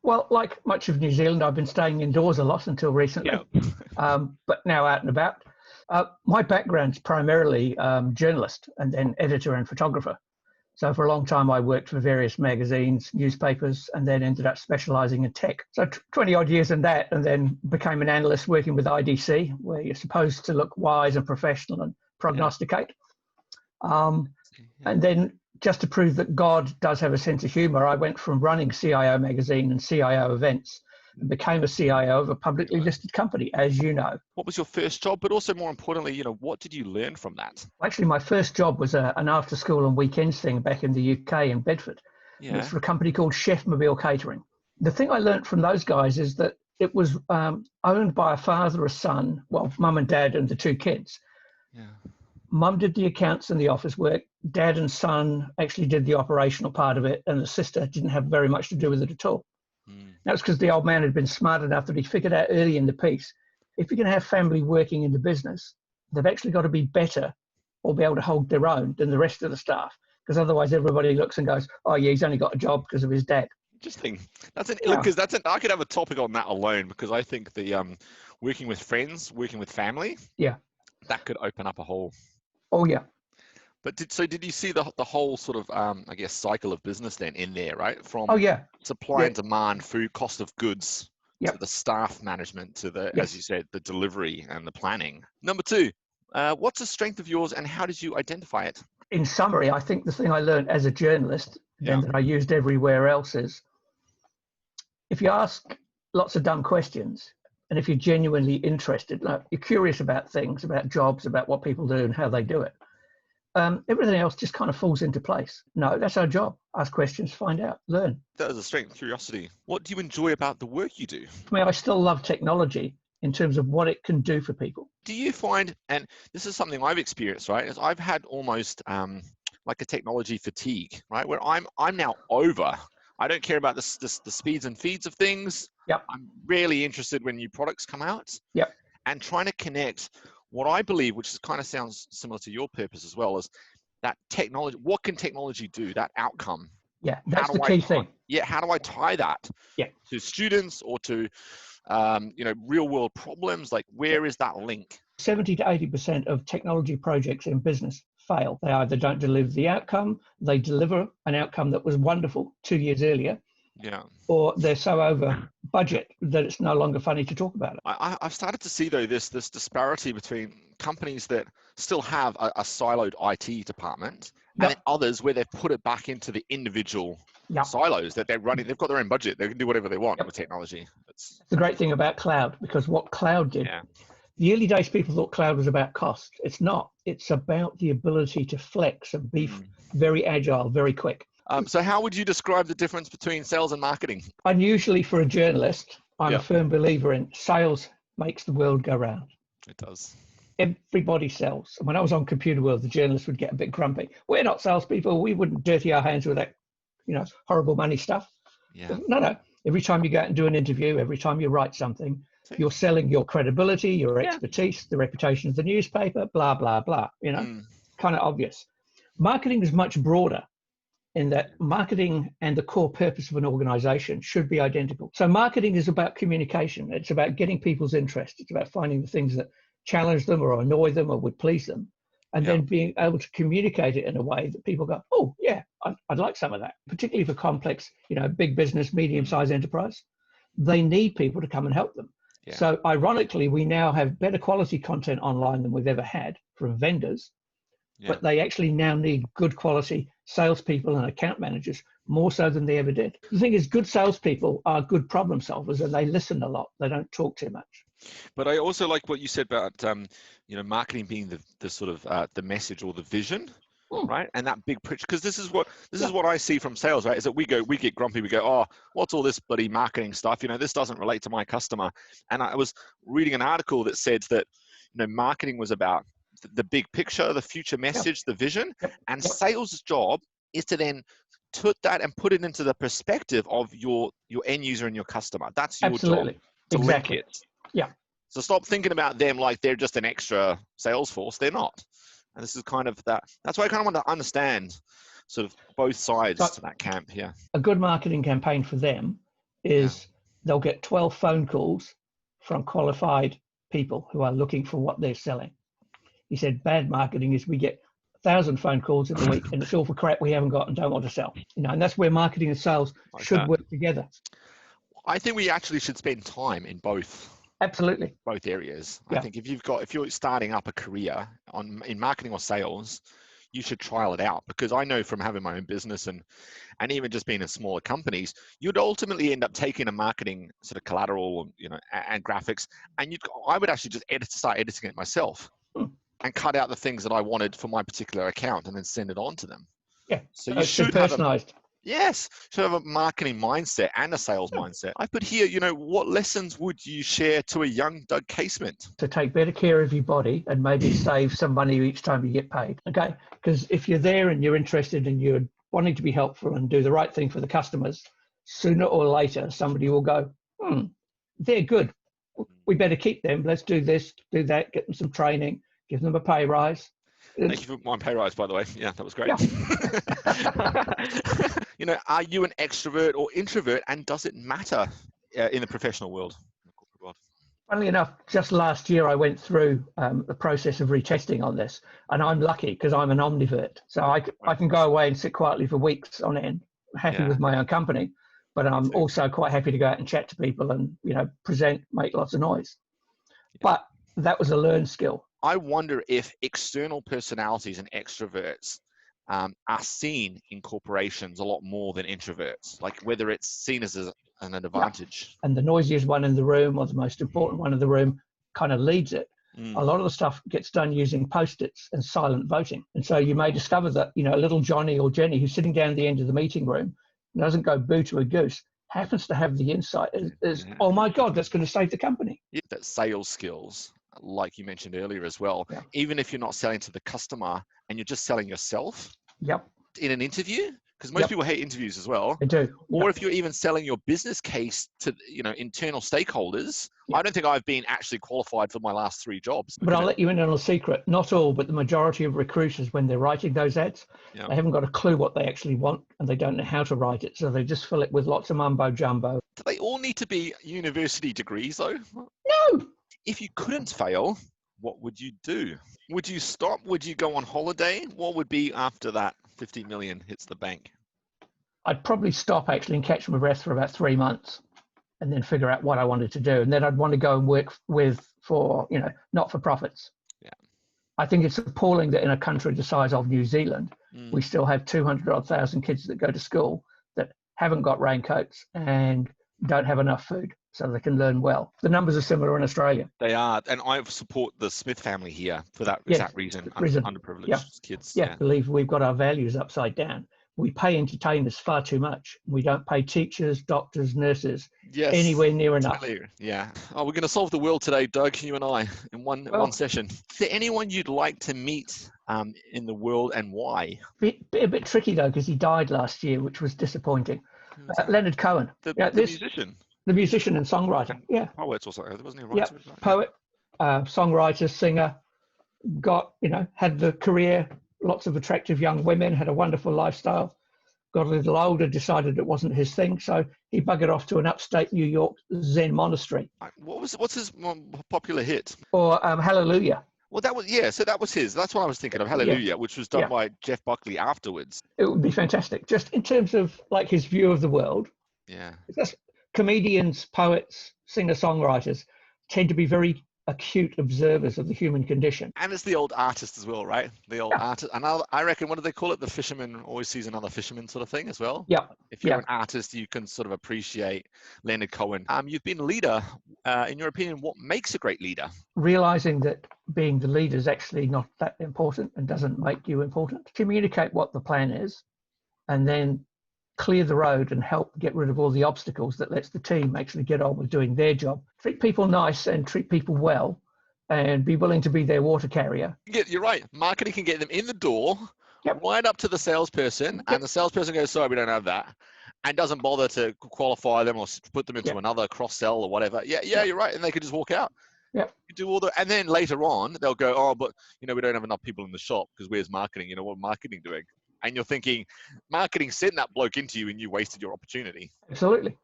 Well, like much of New Zealand, I've been staying indoors a lot until recently, Yeah. but now out and about. My background's primarily journalist and then editor and photographer. So for a long time, I worked for various magazines, newspapers, and then ended up specializing in tech. So 20 odd years in that, and then became an analyst working with IDC, where you're supposed to look wise and professional and prognosticate. And then just to prove that God does have a sense of humor, I went from running CIO magazine and CIO events and became a CIO of a publicly listed company, as you know. What was your first job? But also more importantly, what did you learn from that? Actually, my first job was an after school and weekends thing back in the UK in Bedford. Yeah. And it's for a company called Chef Mobile Catering. The thing I learned from those guys is that it was owned by a father, a son, well, mum and dad and the two kids. Yeah. Mum did the accounts and the office work. Dad and son actually did the operational part of it, and the sister didn't have very much to do with it at all. That's because the old man had been smart enough that he figured out early in the piece, if you're going to have family working in the business, they've actually got to be better or be able to hold their own than the rest of the staff, because otherwise everybody looks and goes, oh yeah, he's only got a job because of his dad. Interesting. Because I could have a topic on that alone, because I think the working with friends, working with family, that could open up a whole. Oh yeah. But did you see the whole sort of I guess cycle of business then in there, right? From supply and demand, food, cost of goods, to the staff management, to the as you said, the delivery and the planning. Number 2, what's a strength of yours and how did you identify it? In summary, I think the thing I learned as a journalist and that I used everywhere else is, if you ask lots of dumb questions and if you're genuinely interested, like you're curious about things, about jobs, about what people do and how they do it, everything else just kind of falls into place. No, that's our job. Ask questions, find out, learn. That is a strength, curiosity. What do you enjoy about the work you do? I mean, I still love technology in terms of what it can do for people. Do you find, and this is something I've experienced, right, is I've had almost like a technology fatigue, right, where I'm now over. I don't care about the speeds and feeds of things. I'm rarely interested when new products come out. And trying to connect what I believe, which is kind of sounds similar to your purpose as well, is that technology. What can technology do? That outcome. Yeah, that's the key thing. Yeah, how do I tie that to students or to real world problems? Like, where is that link? 70 to 80% of technology projects in business fail. They either don't deliver the outcome, they deliver an outcome that was wonderful 2 years earlier, or they're so over budget that it's no longer funny to talk about it. I've started to see, though, this disparity between companies that still have a siloed IT department and then others where they've put it back into the individual silos that they're running. They've got their own budget. They can do whatever they want with technology. It's the great thing about cloud, because what cloud did, the early days people thought cloud was about cost. It's not. It's about the ability to flex and be very agile, very quick. So how would you describe the difference between sales and marketing? Unusually for a journalist, I'm a firm believer in sales makes the world go round. It does. Everybody sells. When I was on Computer World, the journalists would get a bit grumpy. We're not salespeople. We wouldn't dirty our hands with that, horrible money stuff. No. Every time you go out and do an interview, every time you write something, you're selling your credibility, your expertise, the reputation of the newspaper, blah, blah, blah, kind of obvious. Marketing is much broader in that marketing and the core purpose of an organization should be identical. So marketing is about communication. It's about getting people's interest. It's about finding the things that challenge them or annoy them or would please them, and then being able to communicate it in a way that people go, oh yeah, I'd like some of that. Particularly for complex, big business, medium-sized enterprise, they need people to come and help them. So ironically, we now have better quality content online than we've ever had from vendors, but they actually now need good quality salespeople and account managers more so than they ever did. The thing is, good salespeople are good problem solvers and they listen a lot. They don't talk too much. But I also like what you said about, marketing being the sort of the message or the vision, right? And that big picture, because this is what I see from sales, right? Is that we get grumpy, we go, oh, what's all this bloody marketing stuff? This doesn't relate to my customer. And I was reading an article that said that, marketing was about the big picture, the future message, the vision, and sales' job is to then put that and put it into the perspective of your end user and your customer. That's your job to link it. So stop thinking about them like they're just an extra sales force. They're not. And this is kind of that. That's why I kind of want to understand sort of both sides to that camp here. A good marketing campaign for them is they'll get 12 phone calls from qualified people who are looking for what they're selling. He said bad marketing is we get 1,000 phone calls in a week and it's all for crap we haven't got and don't want to sell. And that's where marketing and sales should work together. I think we actually should spend time in both. Absolutely. Both areas. I think if you're starting up a career in marketing or sales, you should trial it out, because I know from having my own business and even just being in smaller companies, you'd ultimately end up taking a marketing sort of collateral, and graphics, and I would actually just start editing it myself and cut out the things that I wanted for my particular account and then send it on to them. Yeah. So you should personalized. Should have a marketing mindset and a sales mindset. I put here, what lessons would you share to a young Doug Casement? To take better care of your body and maybe save some money each time you get paid. Okay. Because if you're there and you're interested and you're wanting to be helpful and do the right thing for the customers, sooner or later, somebody will go, they're good. We better keep them. Let's do this, do that, get them some training, give them a pay rise. Thank you for my pay rise, by the way. Yeah, that was great. Yeah. Are you an extrovert or introvert, and does it matter in the professional world? Funnily enough, just last year I went through the process of retesting on this, and I'm lucky because I'm an omnivert. So I can go away and sit quietly for weeks on end, happy with my own company, but I'm also quite happy to go out and chat to people and present, make lots of noise. But that was a learned skill. I wonder if external personalities and extroverts are seen in corporations a lot more than introverts, like whether it's seen as an advantage. And the noisiest one in the room or the most important one in the room kind of leads it. A lot of the stuff gets done using Post-its and silent voting. And so you may discover that, little Johnny or Jenny who's sitting down at the end of the meeting room doesn't go boo to a goose, happens to have the insight is oh my God, that's going to save the company. Yeah, that sales skills, like you mentioned earlier as well, even if you're not selling to the customer and you're just selling yourself in an interview, because most people hate interviews as well. They do. Or if you're even selling your business case to internal stakeholders. I don't think I've been actually qualified for my last 3 jobs. But I'll let you in on a secret. Not all, but the majority of recruiters, when they're writing those ads, they haven't got a clue what they actually want and they don't know how to write it. So they just fill it with lots of mumbo jumbo. Do they all need to be university degrees though? No. If you couldn't fail, what would you do? Would you stop? Would you go on holiday? What would be after that 50 million hits the bank? I'd probably stop actually and catch my breath for about 3 months and then figure out what I wanted to do. And then I'd want to go and work for not-for-profits. Yeah. I think it's appalling that in a country the size of New Zealand, we still have 200,000 kids that go to school that haven't got raincoats and don't have enough food so they can learn well. The numbers are similar in Australia. They are. And I support the Smith family here for that exact reason. Underprivileged kids. Yeah, believe we've got our values upside down. We pay entertainers far too much. We don't pay teachers, doctors, nurses anywhere near enough. Yeah. Oh, we're going to solve the world today, Doug, you and I, in one session. Is there anyone you'd like to meet in the world, and why? A bit tricky, though, because he died last year, which was disappointing. Leonard Cohen. The musician. The musician and songwriter. Yeah. Poet or something. Wasn't he a writer? Yeah. Poet, songwriter, singer, had the career, lots of attractive young women, had a wonderful lifestyle, got a little older, decided it wasn't his thing, so he buggered off to an upstate New York Zen monastery. What's his popular hit? Or Hallelujah. Well, so that was his. That's what I was thinking of, Hallelujah, which was done by Jeff Buckley afterwards. It would be fantastic, just in terms of like his view of the world. Yeah. That's, comedians, poets, singer-songwriters tend to be very acute observers of the human condition. And it's the old artist as well, right? The old artist. And I reckon, what do they call it? The fisherman always sees another fisherman sort of thing as well. Yeah. If you're an artist, you can sort of appreciate Leonard Cohen. You've been a leader. In your opinion, what makes a great leader? Realizing that being the leader is actually not that important and doesn't make you important. Communicate what the plan is and then clear the road and help get rid of all the obstacles that lets the team actually get on with doing their job. Treat people nice and treat people well and be willing to be their water carrier. Yeah, you're right. Marketing can get them in the door, right up to the salesperson, and the salesperson goes, sorry, we don't have that, and doesn't bother to qualify them or put them into another cross-sell or whatever. Yeah, you're right. And they could just walk out. Yeah. You do and then later on, they'll go, oh, but, we don't have enough people in the shop because where's marketing? What marketing doing? And you're thinking, marketing sent that bloke into you and you wasted your opportunity. Absolutely.